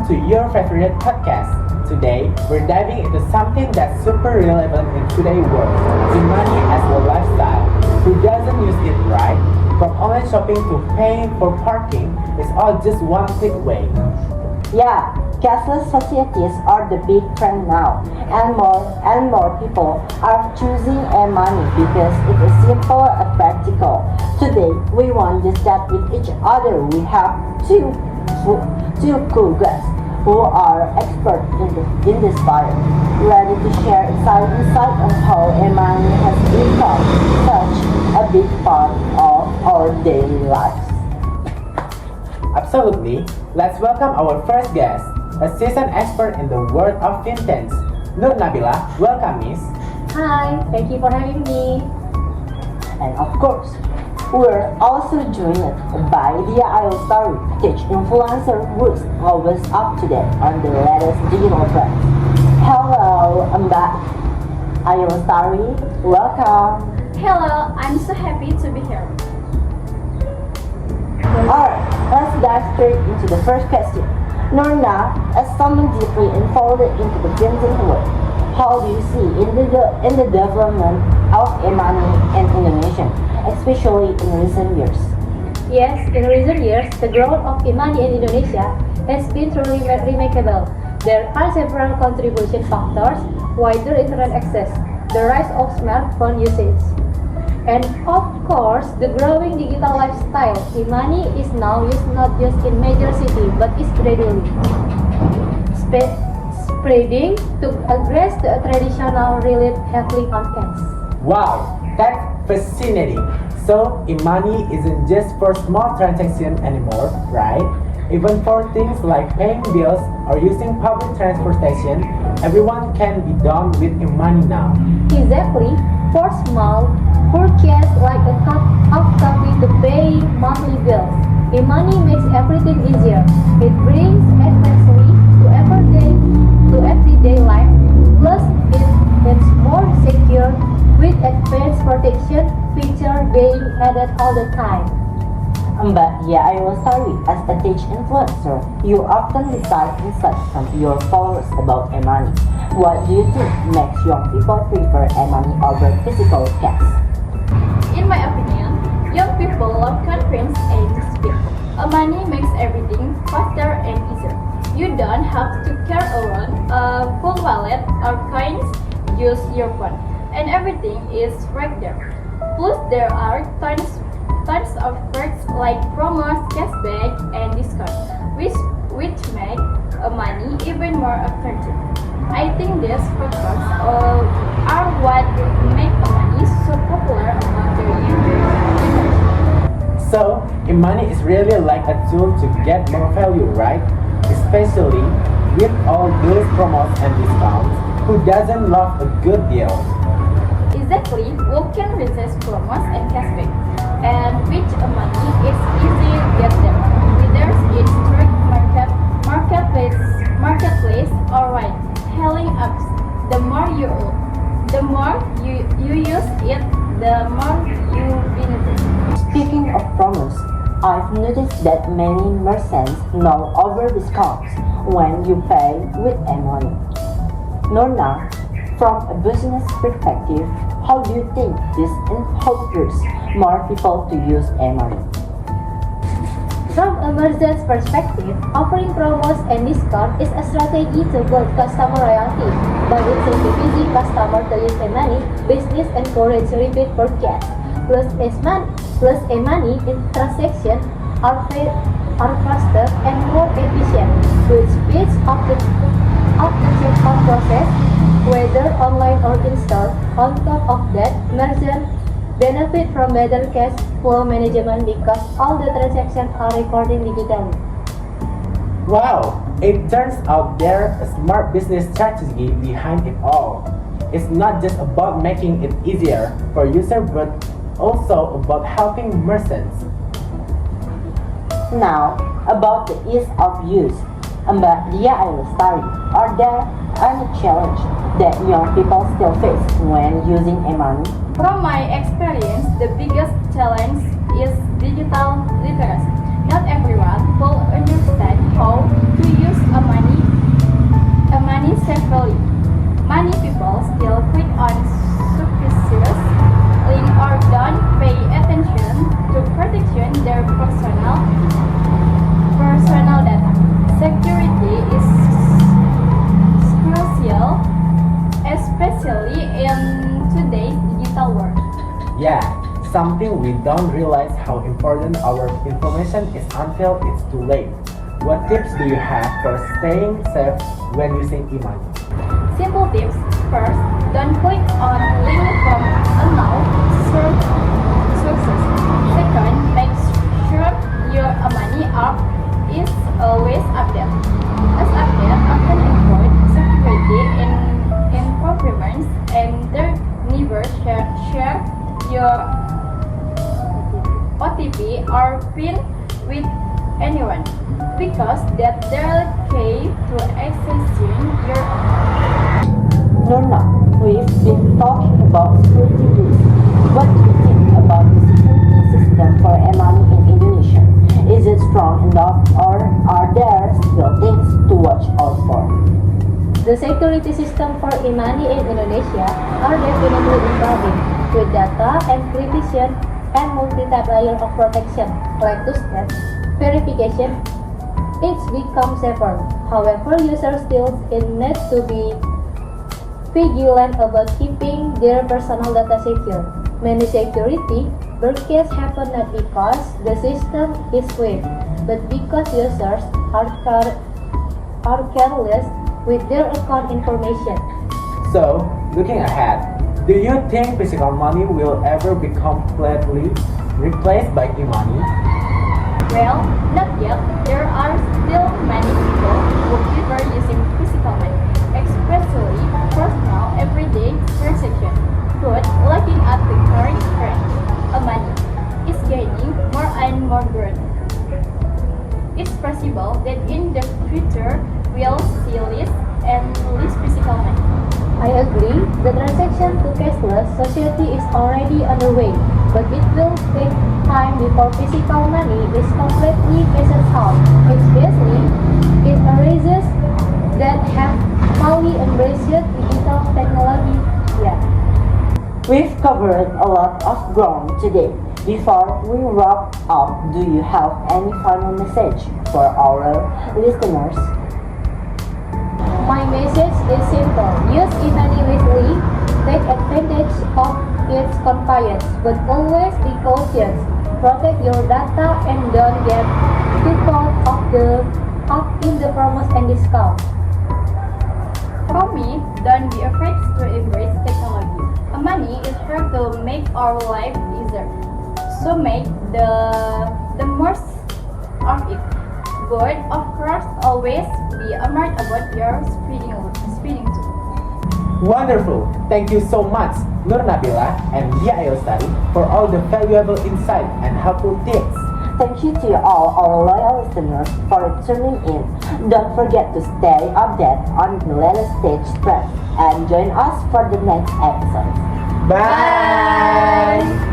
welcome to your favorite podcast. Today, we're diving into something that's super relevant in today's world, the money as a lifestyle. Who doesn't use it, right? From online shopping to paying for parking, it's all just one click away. Yeah, cashless societies are the big trend now, and more people are choosing e-money because it is simple and practical. Today, we want to chat with each other. We have two cool guests who are experts in this field, ready to share insight on how e-money has become such a big part of our daily lives. Absolutely. Let's welcome our first guest, a seasoned expert in the world of fintechs. Nur Nabila, welcome Miss. Hi, thank you for having me. And of course, we're also joined by Dia Ayostari, tech influencer who's always up to date on the latest digital trends. Hello, Mbak Ayostari, welcome. Hello, I'm so happy to be here. Alright, let's dive straight into the first question. Norna, as someone deeply involved into the fintech world, how do you see in the development of e-money in Indonesia, especially in recent years? Yes, in recent years, the growth of e-money in Indonesia has been truly remarkable. There are several contribution factors: wider internet access, the rise of smartphone usage, and of course, the growing digital lifestyle. E-money is now used not just in major cities, but is gradually spreading to address the traditional relief heavily on cash. Wow, that's fascinating. So, e-money isn't just for small transactions anymore, right? Even for things like paying bills or using public transportation, everyone can be done with e-money now. Exactly. For small purchase like a cup of coffee to pay monthly bills, e-money makes everything easier. It brings efficiency to everyday life. Plus, it's more secure with advanced protection feature being added all the time. Mbak Dia Ayostari, as a tech influencer, you often receive insights from your followers about e-money. What do you think makes young people prefer e-money over physical cash? In my opinion, young people love convenience and speed. Money makes everything faster and easier. You don't have to carry around a full wallet or coins, use your phone, and everything is right there. Plus, there are tons of perks like promos, cashback, and discounts, which make money even more attractive. I think these factors are what make money so popular among the younger generation. So, e-money is really like a tool to get more value, right? Especially with all those promos and discounts. Who doesn't love a good deal? Exactly, who can resist promos and cashback? And with money, it's easy to get them. Whether it's through marketplace or right hailing apps. The more you use it, the more you benefit. Speaking of promos, I've noticed that many merchants now offer discounts when you pay with e-money. Norna, from a business perspective, how do you think this encourages more people to use e-money? From a merchant's perspective, offering promos and discounts is a strategy to build customer loyalty. By incentivizing customers to use e-money, business encourages repeat purchase. Plus e-money in transactions are faster and more efficient, which speeds up the checkout process, whether online or in-store. On top of that, merchants benefit from better cash flow management because all the transactions are recorded digitally. Wow, it turns out there's a smart business strategy behind it all. It's not just about making it easier for users, but also about helping merchants. Now, about the ease of use. Mbak Dia Ayostari, are there any challenges that young people still face when using e-money? From my experience, the biggest challenge is digital literacy. not everyone will understand how to use a money safely. Many people still quit on superstitious or don't pay attention to protection their personal data. Security is crucial, especially in today's digital world. Yeah, something we don't realize how important our information is until it's too late. What tips do you have for staying safe when using e-money? Simple tips. First, don't click on links from unknown sources. Second, make sure your money app is always updated. As updates often include security improvements and never share your OTP or PIN with anyone because that they're key to accessing your account. Norma, we've been talking about security risks. What do you think about the security system for e-money in Indonesia? Is it strong enough or are there still things to watch out for? The security system for e-money in Indonesia are definitely improving with data encryption and multi-type layer of protection like two-step verification. It's become safer. However, users still need to be vigilant about keeping their personal data secure. Many security breaches happen not because the system is weak, but because users are careless with their account information. So, looking ahead, do you think physical money will ever be completely replaced by e-money? Well, not yet. There are still many people who prefer using physical money, especially personal everyday transaction. But looking at the current trend, money is gaining more and more ground. It's possible that in the future we'll see less and less physical money. I agree, the transition to cashless society is already underway, but it will take time before physical money is completely phased out, especially in areas that have fully embraced digital technology yet. We've covered a lot of ground today. Before we wrap up, do you have any final message for our listeners? My message is simple. Use e-money wisely, take advantage of its convenience, but always be cautious. Protect your data and don't get too caught up in the promos and discounts. For me, don't be afraid to embrace technology. Money is here to make our life easier. So make the most of it. But of course, always be alert about your speeding too. Wonderful! Thank you so much, Nur Nabila and Dia Ayostari, for all the valuable insight and helpful tips. Thank you to all our loyal listeners for tuning in. Don't forget to stay updated on the latest stage trends and join us for the next episode. Bye!